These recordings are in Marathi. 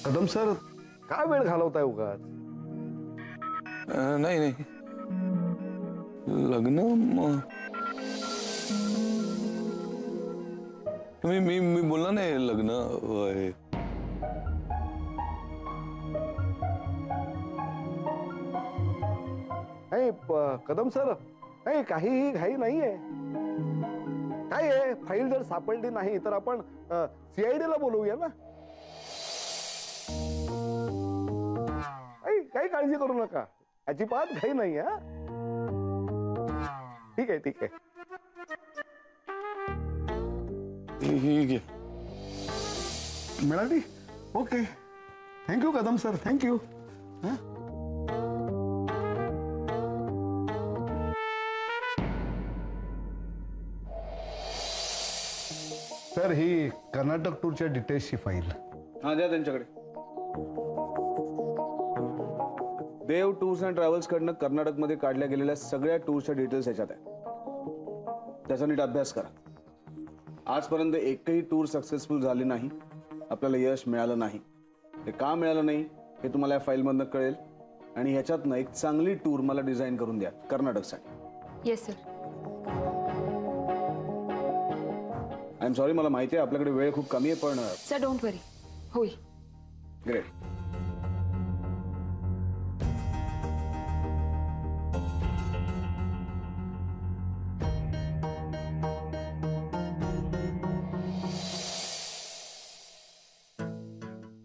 कदम सर काय वेळ घालवताय उगाच? नाही नाही, लग्न मी बोलला नाही लग्न आहे. कदम सर काही घाई नाहीये. काय आहे, फाईल जर सापडली नाही तर आपण सीआयडी ला बोलवूया ना. काही काळजी करू नका, अजिबात घाई नाही. हा ठीक आहे ठीक आहे. मिळाली? Okay, thank you Kadam sir, thank you. Sir ही कर्नाटक टूरच्या डिटेल्सची फाईल. हा द्या त्यांच्याकडे. देव टूर्स अँड ट्रॅव्हल्स कडनं कर्नाटकमध्ये काढल्या गेलेल्या सगळ्या टूरच्या डिटेल्स याच्यात आहेत. त्याचा नीट अभ्यास करा. आजपर्यंत एकही टूर सक्सेसफुल झाली नाही, आपल्याला यश मिळालं नाही. ते का मिळालं नाही हे तुम्हाला या फाईलमधनं कळेल आणि ह्याच्यातनं एक चांगली टूर मला डिझाईन करून द्या कर्नाटकसाठी. Yes sir. I am sorry, मला माहिती आहे आपल्याकडे वेळ खूप कमी आहे, पण सर डोंट वरी, होईल. ग्रेट.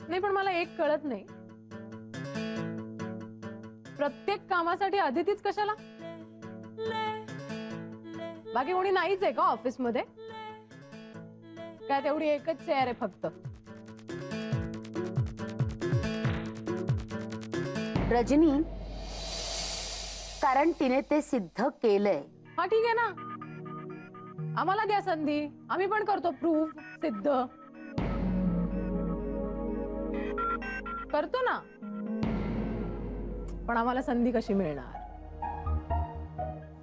नाही पण मला एक कळत नाही, प्रत्येक कामासाठी अदितीच कशाला? बाकी कोणी नाहीच आहे का ऑफिस मध्ये? काय तेवढी एकच चेअर आहे फक्त? रजनी, कारण तिने ते सिद्ध केलंय. हा ठीक आहे ना, आम्हाला द्या संधी, आम्ही पण करतो प्रूफ सिद्ध करतो ना. पण आम्हाला संधी कशी मिळणार?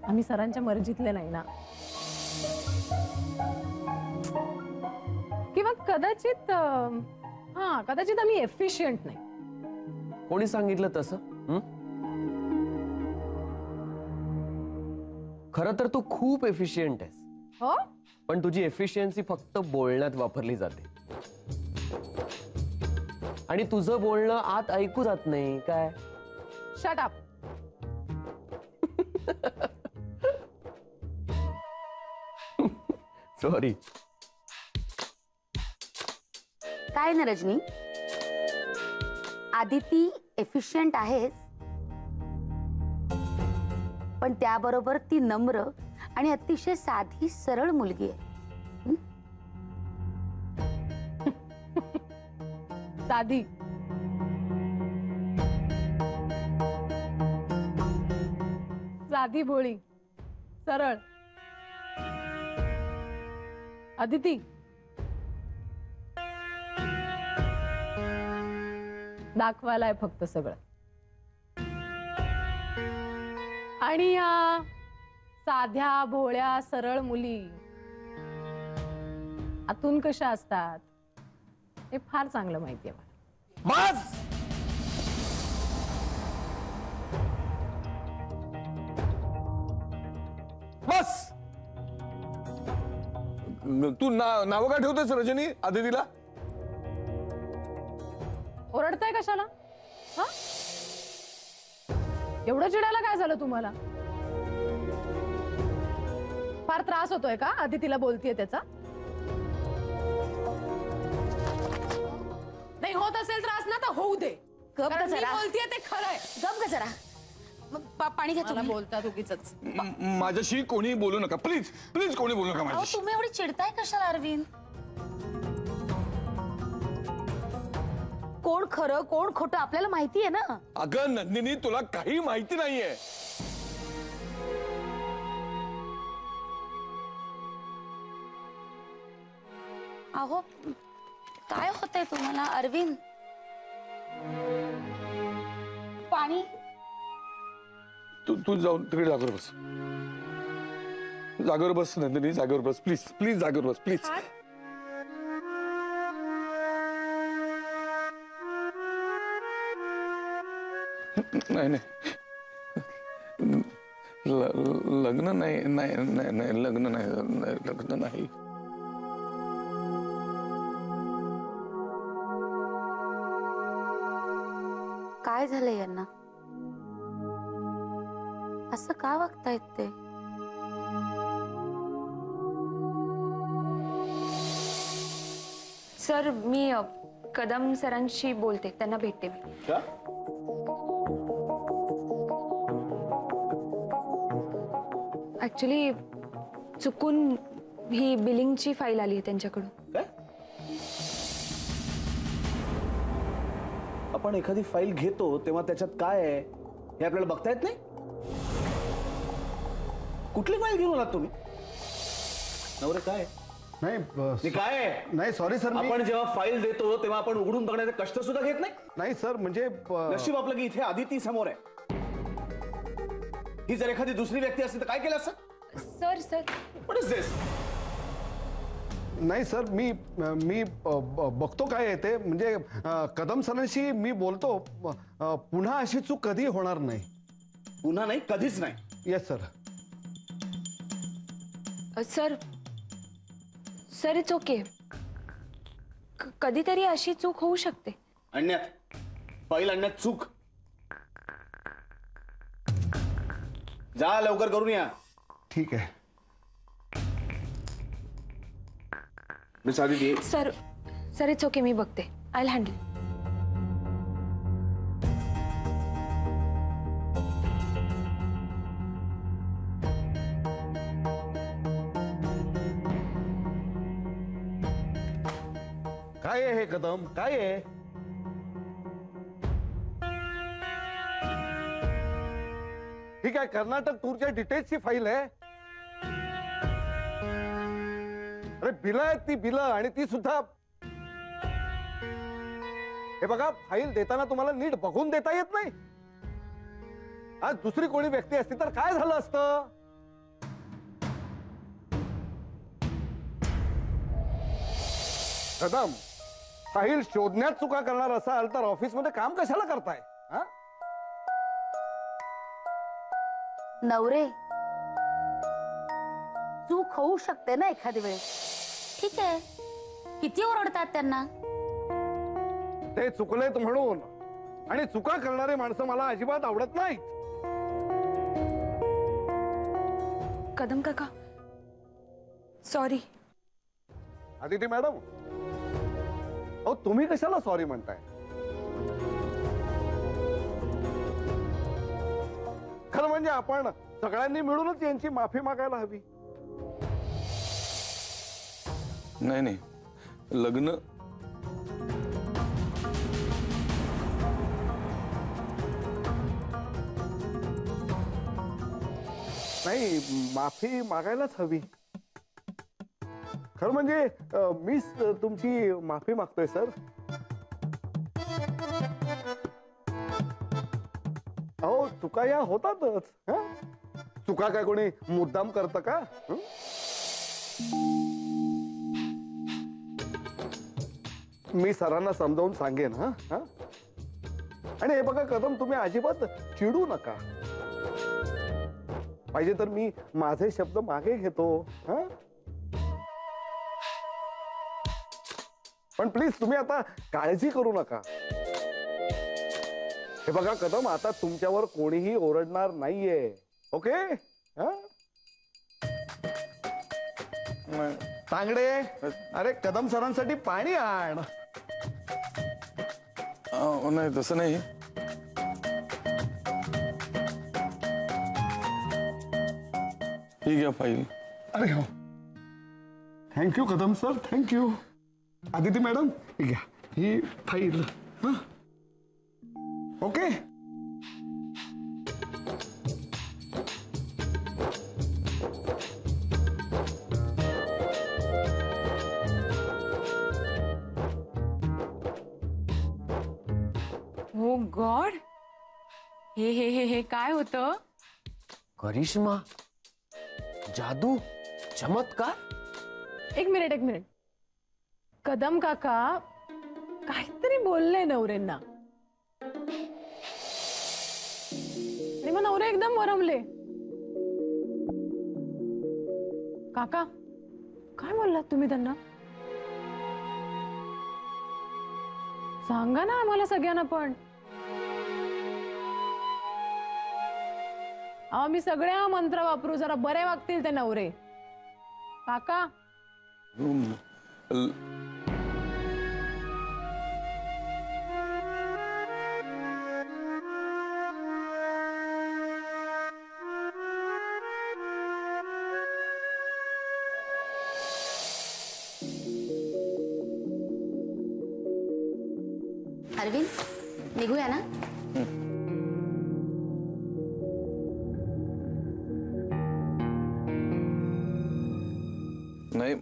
आम्ही सरांच्या मर्जीतले नाही ना. किंवा कदाचित कदाचित आम्ही एफिशियंट नाही. कोणी सांगितलं तसं? खरं तर तू खूप एफिशियंट आहेस. हो, पण तुझी एफिशियन्सी फक्त बोलण्यात वापरली जाते आणि तुझं बोलणं आत ऐकू जात नाही. काय? Shut up. सॉरी. काय ना रजनी, आदिती एफिशियंट आहेस, पण त्याबरोबर ती नम्र आणि अतिशय साधी सरळ मुलगी आहे. साधी साधी भोळी सरळ. अदिती, दाखवायलाय फक्त सगळं. आणि या साध्या भोळ्या सरळ मुली आतून कशा असतात हे फार चांगलं माहिती आहे मला. बस. बस. तू नाव का ठेवतोस रजनी आदितीला? ओरडताय कशाला? हा, एवढं चिडायला काय झालं तुम्हाला? फार त्रास होतोय का आदितीला बोलतीये त्याचा? नाही होत असेल त्रास ना तर होऊ दे. कारण मी बोलतीये ते खरंय. गप ग जरा. पाणी घ्या. मला बोलता उगीचच. माझ्याशी कोणी बोलू नका प्लीज, प्लीज कोणी बोलू नका माझ्याशी. तुम्ही एवढी चिडताय कशाला अरविंद? कोण खरं कोण खोटं आपल्याला माहिती आहे ना. अगं नंदिनी, तुला काही माहिती नाहीये. अहो काय होतंय तुम्हाला अरविंद? पाणी. तू जाऊन तिकडे जागेवर बस. जागेवर बस नंदिनी, जागेवर बस प्लीज, प्लीज जागेवर बस प्लीज. नाही नाही लग्न नाही नाही नाही नाही लग्न नाही लग्न नाही. काय झालंय यांना? असं का वागतायत ते? सर मी कदम सरांशी बोलते, त्यांना भेटते मी. का? ऍक्च्युली चुकून ही बिलिंगची फाईल आली आहे त्यांच्याकडून. काय? आपण एखादी फाईल घेतो तेव्हा त्याच्यात काय आहे हे आपल्याला बघता येत नाही. कुठली फाईल घेऊन आलात तुम्ही? नवरे काय नाही हे काय आहे? नाही सॉरी सर, आपण जेव्हा फाईल देतो तेव्हा आपण उघडून बघण्याचे कष्ट सुद्धा घेत नाही. नाही सर म्हणजे नशीब आपलं की इथे आदिती समोर आहे. ही जर एखादी दुसरी व्यक्ती असती तर काय केलं असतं? सर सर व्हॉट इज दिस? नाही सर मी मी बघतो काय आहे ते. म्हणजे कदम सरांशी मी बोलतो. पुन्हा अशी चूक कधी होणार नाही. पुन्हा नाही, कधीच नाही. Yes sir. Sir sir it's okay. कधीतरी अशी चूक होऊ शकते. आणण्यात फाईल आणण्यात चूक. जा लवकर करून या. ठीक आहे. Miss Aditi. Sir sir it's okay, मी बघते. I will handle. काय आहे हे कदम? काय आहे? ही काय कर्नाटक टूरच्या डिटेल्सची फाईल आहे? अरे बिलं आहेत ती बिलं, आणि ती सुद्धा. हे बघा, फाईल देताना तुम्हाला नीट बघून देता येत नाही. आज दुसरी कोणी व्यक्ती असती तर काय झालं असतं? कदम, फाईल शोधण्यात चुका करणार असाल तर ऑफिसमध्ये काम कशाला करताय? हा? नवरे, चूक होऊ शकते ना एखादी वेळेस. ठीक आहे, किती ओरडतात त्यांना? ते चुकलेत म्हणून. आणि चुका करणारे माणसं मला अजिबात आवडत नाहीत. कदम काका सॉरी. आदिती मॅडम, अहो तुम्ही कशाला सॉरी म्हणताय? खरं म्हणजे आपण सगळ्यांनी मिळूनच यांची माफी मागायला हवी. नाही नाही लग्न नाही, माफी मागायलाच हवी. खरं म्हणजे मीच तुमची माफी मागतोय सर. अहो चुका या होतातच. हं? चुका काय कोणी मुद्दाम करतं का? मी सरांना समजावून सांगेन. हा हा. आणि हे बघा कदम, तुम्ही अजिबात चिडू नका. पाहिजे तर मी माझे शब्द मागे घेतो. हा. पण प्लीज तुम्ही आता काळजी करू नका. हे बघा कदम, आता तुमच्यावर कोणीही ओरडणार नाहीये. ओके? तांगडे, अरे कदम सरांसाठी पाणी आण. नाही तसं नाही. ही घ्या फाईल. अरे हो, thank you Kadam sir, thank you. Aditi madam, ही घ्या ही फाईल. ओके. ओ गॉड, हे हे हे हे काय होतं? करिश्मा, जादू, चमत्कार. एक मिनिट. कदम काका काहीतरी बोलले नवरेंना. मग नवरे एकदम वरमले. काका काय बोललात तुम्ही त्यांना? सांगा ना आम्हाला सगळ्यांना पण. मी सगळे हा मंत्र वापरू, जरा बरे वागतील ते नवरे. काका अरविंद निघूया ना. नाही,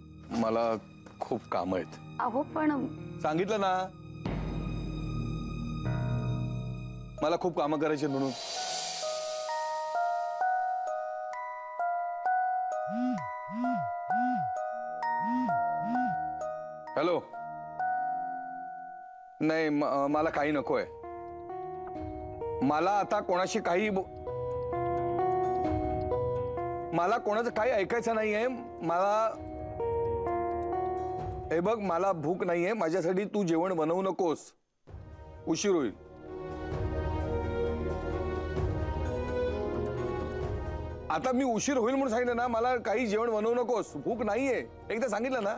मला खूप काम आहेत. अहो पण सांगितलं ना मला खूप कामं करायची आहेत म्हणून. हॅलो. नाही, मला काही नकोय. मला आता कोणाशी काही मला कोणाचं काही ऐकायचं नाहीये. मला हे बघ, मला भूक नाहीये. माझ्यासाठी तू जेवण बनवू नकोस, उशीर होईल. आता मी उशीर होईल म्हणून सांगितलं ना. मला काही जेवण बनवू नकोस, भूक नाहीये. एकदा सांगितलं ना.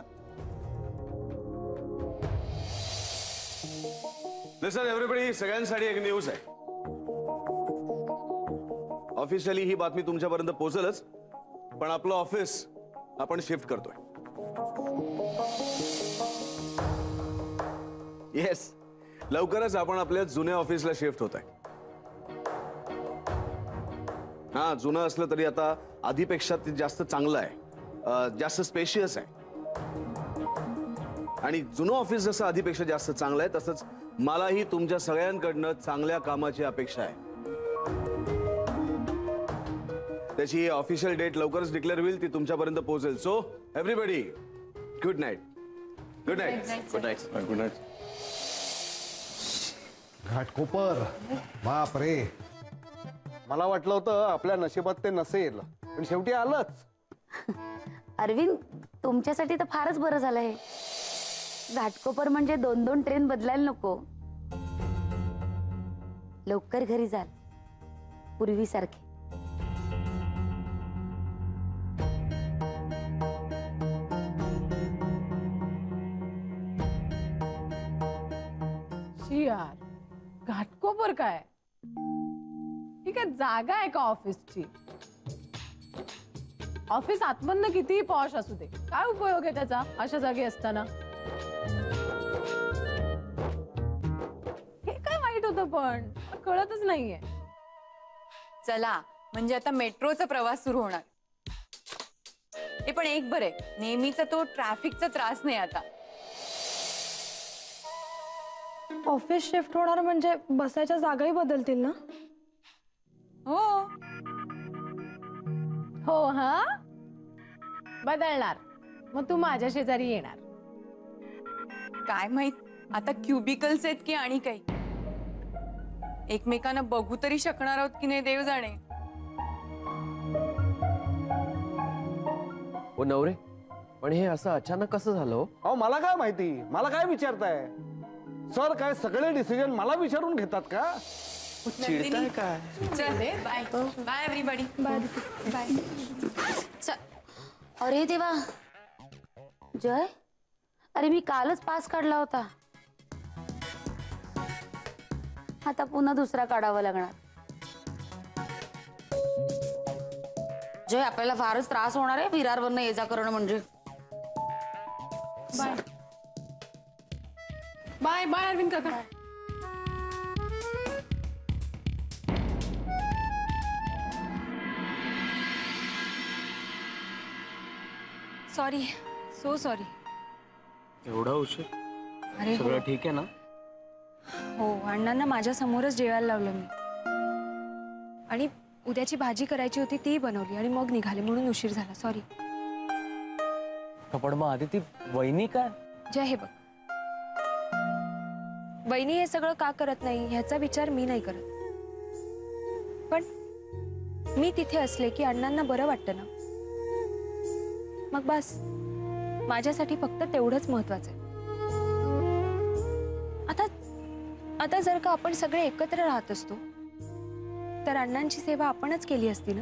लिसन एव्हरीबडी, सगळ्यांसाठी एक न्यूज आहे. ऑफिशियली ही बातमी तुमच्यापर्यंत पोहोचलच, पण आपलं ऑफिस आपण शिफ्ट करतोय. येस, लवकरच आपण आपल्या जुन्या ऑफिसला शिफ्ट होत आहे. हा, जुनं असलं तरी आता आधीपेक्षा ते जास्त चांगलं आहे, जास्त स्पेशियस आहे. आणि जुनं ऑफिस जसं आधीपेक्षा जास्त चांगलं आहे, तसंच मलाही तुमच्या सगळ्यांकडनं चांगल्या कामाची अपेक्षा आहे. त्याची ऑफिशियल डेट लवकरच डिक्लेअर होईल, ती तुमच्यापर्यंत पोहोचेल. So everybody, good night. Good night. Good night. Good night. Ghatkopar, बाप रे. मला वाटलं होतं आपल्या नशिबात ते नसेल, पण शेवटी आलंच. अरविंद, तुमच्यासाठी तर फारच बरं झालं हे. घाटकोपर म्हणजे 2-2 ट्रेन बदलायला नको. लवकर घरी जाल, पूर्वीसारखे. यार, घाटकोपर काय? ही काय जागा आहे का ऑफिसची? ऑफिस आतमधनं कितीही पॉश असू दे, काय उपयोग आहे त्याचा अशा जागी असताना? हे काय वाईट होतं पण कळतच नाहीये. चला, म्हणजे आता मेट्रोचा प्रवास सुरू होणार. हे पण एक बरे, नेहमीचा तो ट्रॅफिकचा त्रास नाही आता. ऑफिस शिफ्ट होणार म्हणजे बसायच्या जागाही बदलतील ना? हो हो. हा, बदलणार. मग तू माझ्या शेजारी येणार. काय माहित आता क्युबिकल्स आहेत की आणि काही. एकमेकांना बघू तरी शकणार आहोत की नाही देव जाणे. ओ नवरे, पण हे असं अचानक कसं झालं हो? अहो, मला काय माहिती. मला काय विचारताय सर? काय सगळे डिसिजन मला विचारून घेतात का? चिडताय काय? चल bye bye everybody. Bye bye. अरे देवा, जय, अरे मी कालच पास काढला होता. आता पुन्हा दुसरा काढावा लागणार. जय, आपल्याला फारच त्रास होणार आहे विरारवरनं ये जा करणं म्हणजे. बाय बाय बाय अरविंद काका. Sorry, so sorry. एवढा उशीर? अरे सगळं ठीक आहे ना? हो, अण्णांना माझ्या समोरच जेवायला लावलं मी. आणि उद्याची भाजी करायची होती ती बनवली आणि मग निघाले, म्हणून उशीर झाला. सॉरी. पण मग आधी ती वहिनी काय? जय, हे बघ, वहिनी हे सगळं का करत नाही ह्याचा विचार मी नाही करत, पण मी तिथे असले की अण्णांना बरं वाटतं ना. मग बस माझ्यासाठी फक्त तेवढंच महत्वाचं आहे. आता जर का आपण सगळे एकत्र राहत असतो तर अण्णांची सेवा आपणच केली असती ना.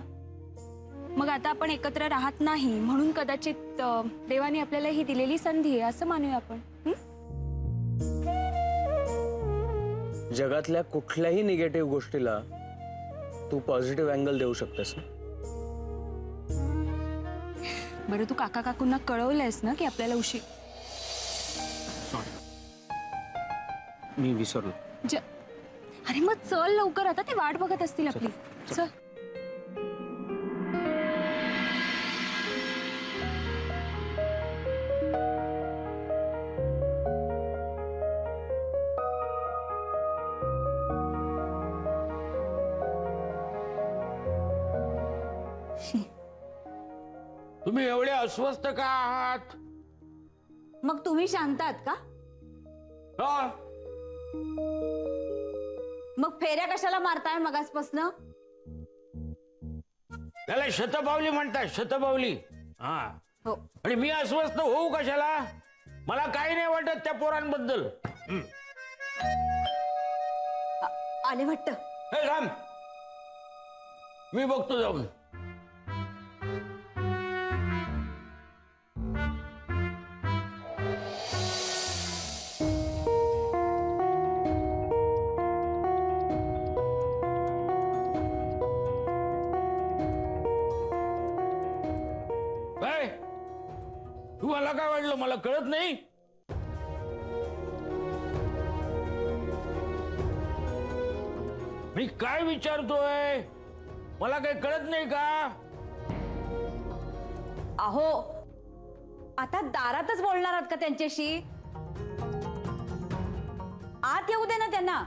मग आता आपण एकत्र राहत नाही म्हणून कदाचित देवाने आपल्याला ही दिलेली संधी आहे असं मानूया आपण. जगातल्या कुठल्याही निगेटिव्ह गोष्टीला तू पॉझिटिव्ह अँगल देऊ शकतेस ना. बरं तू काका काकूंना कळवलंयस ना की आपल्याला उशीर. मी विसरलो. अरे मग चल लवकर, आता ते वाट बघत असतील आपली. चल. तुम्ही एवढे अस्वस्थ का आहात? मग तुम्ही शांत आहात का? हो. मग फेऱ्या कशाला मारताय मगासपासनं? त्याला शतपावली म्हणतात, शतपावली. हा हो. आणि मी अस्वस्थ होऊ कशाला? मला काही नाही वाटत त्या पोरांबद्दल. आले वाटतं. हे राम, मी बघतो जाऊन. तुम्हाला काय वाटलं मला कळत नाही? मी काय विचारतोय मला काही कळत नाही का? अहो आता दारातच बोलणार आहात का त्यांच्याशी? आत येऊ दे ना त्यांना.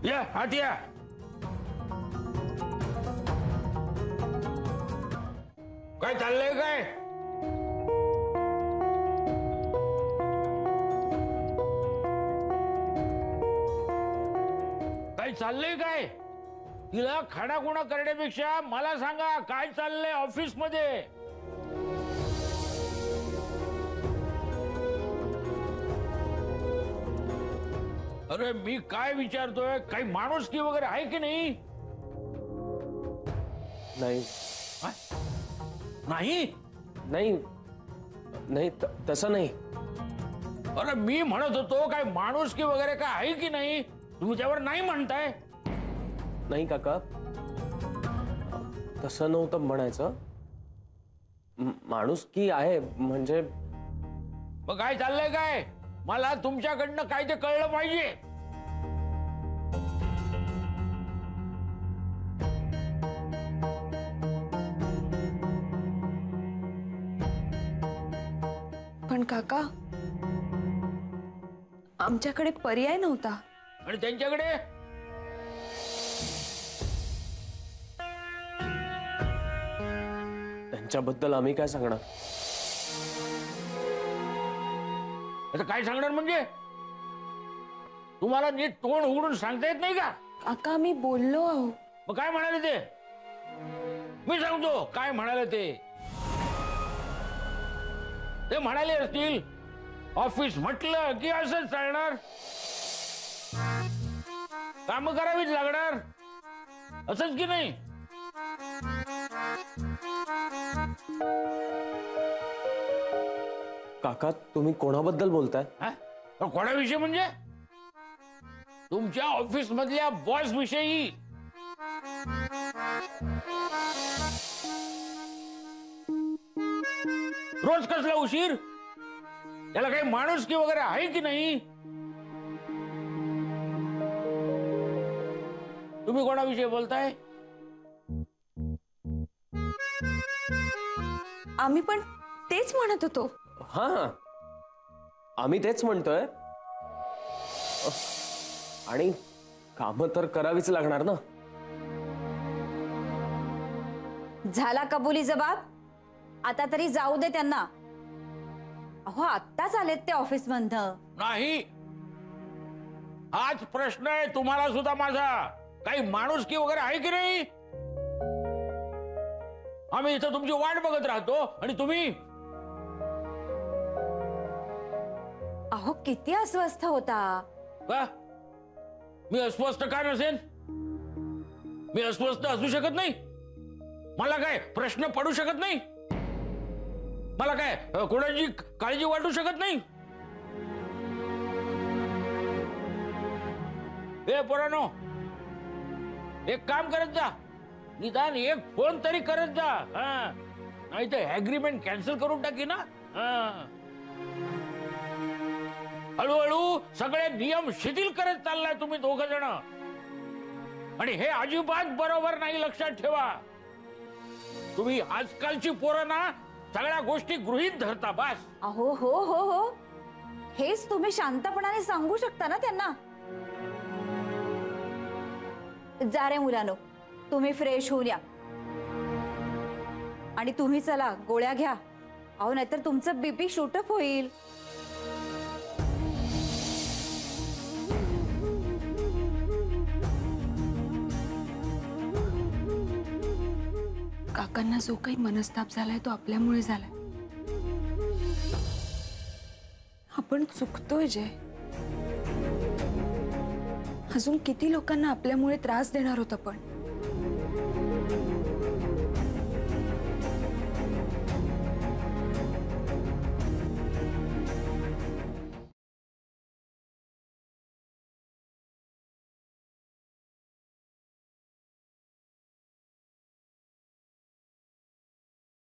या आत या. काय चाललंय काय? काय चाललंय काय? तिला खाणाखुणा करण्यापेक्षा मला सांगा काय चाललंय ऑफिस मध्ये? अरे मी काय विचारतोय, काही माणुसकी वगैरे आहे की नाही? नाही नाही नाही नाही तसं नाही. अरे मी म्हणत होतो काय माणुसकी वगैरे काय आहे की नाही? तुम्ही त्यावर नाही म्हणताय. नाही काका, तसं नव्हतं म्हणायचं. माणुसकी आहे म्हणजे. मग काय चाललंय काय? मला तुमच्याकडनं काय ते कळलं पाहिजे. पण काका आमच्याकडे पर्याय नव्हता. आणि त्यांच्याकडे? त्यांच्याबद्दल आम्ही काय सांगणार? आता काय सांगणार म्हणजे? तुम्हाला नीट तोंड उघडून सांगता येत नाही का? काका मी बोललो आहो. मग काय म्हणाले ते? मी सांगतो काय म्हणाले ते. ते म्हणाले असतील ऑफिस म्हटलं की असंच चालणार, काम करावीच लागणार, असंच की नाही? काका तुम्ही कोणाबद्दल बोलताय? कोणाविषयी म्हणजे? तुमच्या ऑफिस मधल्या बॉस विषयी. रोज कसला उशीर? याला काही माणुसकी वगैरे आहे की नाही? तुम्ही कोणाविषयी बोलताय? आम्ही पण तेच म्हणत होतो. हा आम्ही तेच म्हणतोय. आणि काम तर करावीच लागणार ना. झाला कबुली जबाब. आता तरी जाऊ दे त्यांना. अहो आत्ताच आलेत ते ऑफिस मधनं. नाही, हाच प्रश्न आहे तुम्हाला सुद्धा माझा. काही माणुसकी वगैरे आहे की नाही? आम्ही इथं तुमची वाट बघत राहतो आणि तुम्ही अहो किती अस्वस्थ होता. का? मी अस्वस्थ का नसेन? मी अस्वस्थ असू शकत नाही? मला काय प्रश्न पडू शकत नाही? मला काय कोणाची काळजी वाटू शकत नाही? ए पोरांनो, एक काम करत जा, निदान एक फोन तरी करत जा. नाही तर ऍग्रीमेंट कॅन्सल करून टाकी ना. हळूहळू सगळे नियम शिथिल करत चाललाय तुम्ही दोघ जण, आणि हे अजिबात बरोबर नाही. लक्षात ठेवा, तुम्ही आजकालची पोरं ना सगळ्या गोष्टी गृहीत धरता. बस. अहो हो हो हो, हेच तुम्ही शांतपणाने सांगू शकता ना त्यांना. जा रे मुलांनो, तुम्ही फ्रेश होऊन या आणि तुम्ही चला गोळ्या घ्या. अहो नाहीतर तुमचं बीपी शूटअप होईल. काकांना जो काही मनस्ताप झालाय तो आपल्यामुळे झालाय. आपण चुकतोय जय. अजून किती लोकांना आपल्यामुळे त्रास देणार होत आपण.